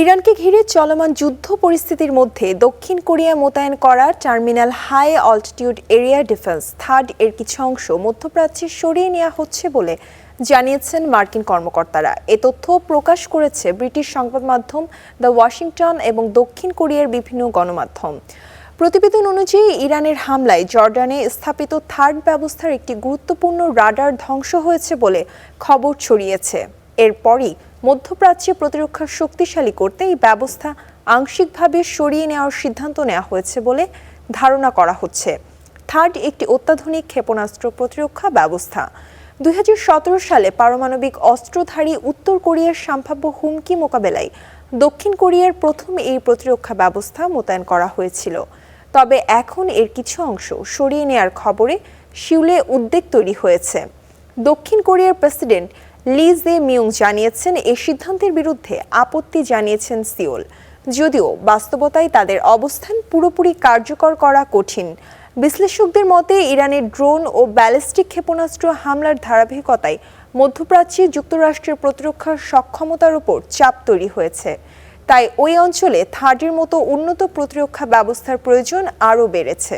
ইরানকে ঘিরে চলমান যুদ্ধ পরিস্থিতির মধ্যে দক্ষিণ কোরিয়া মোতায়েন করা terminal high altitude area defence third এর কিছু অংশ মধ্যপ্রাচ্যে সরিয়ে নেওয়া হচ্ছে বলে জানিয়েছেন মার্কিন কর্মকর্তারা। এ তথ্য প্রকাশ করেছে ব্রিটিশ সংবাদ মাধ্যম দ্য ওয়াশিংটন এবং দক্ষিণ কোরিয়ার বিভিন্ন গণমাধ্যম। প্রতিবেদন অনুযায়ী ইরানের হামলায় জর্ডানে স্থাপিত থার্ড ব্যবস্থার একটি গুরুত্বপূর্ণ রাডার ধ্বংস হয়েছে বলে খবর ছড়িয়েছে। এরপরই মধ্যপ্রাচ্যে প্রতিরক্ষা শক্তিশালী করতে এই ব্যবস্থা আংশিকভাবে সরিয়ে নেওয়ার সিদ্ধান্ত নেওয়া হয়েছে বলে ধারণা করা হচ্ছে। থার্ড একটি অত্যাধুনিক ক্ষেপণাস্ত্র প্রতিরক্ষা ব্যবস্থা। 2017 সালে পারমাণবিক অস্ত্রধারী উত্তর কোরিয়ার সম্ভাব্য হুমকি মোকাবেলায় দক্ষিণ কোরিয়ার প্রথম এই প্রতিরক্ষা ব্যবস্থা মোতায়েন করা হয়েছিল। তবে এখন এর কিছু অংশ সরিয়ে নেওয়ার খবরে সিউলে উদ্বেগ তৈরি হয়েছে। দক্ষিণ কোরিয়ার প্রেসিডেন্ট লি জে মিয়ং জানিয়েছেন, এই সিদ্ধান্তের বিরুদ্ধে আপত্তি জানিয়েছেন সিওল। যদিও বাস্তবতায় তাদের অবস্থান পুরোপুরি কার্যকর করা কঠিন। বিশ্লেষকদের মতে ইরানের ড্রোন ও ব্যালিস্টিক ক্ষেপণাস্ত্র হামলার ধারাবাহিকতায় মধ্যপ্রাচ্যে যুক্তরাষ্ট্রের প্রতিরক্ষা সক্ষমতার উপর চাপ তৈরি হয়েছে। তাই ওই অঞ্চলে থার্ডের মতো উন্নত প্রতিরক্ষা ব্যবস্থার প্রয়োজন আরও বেড়েছে।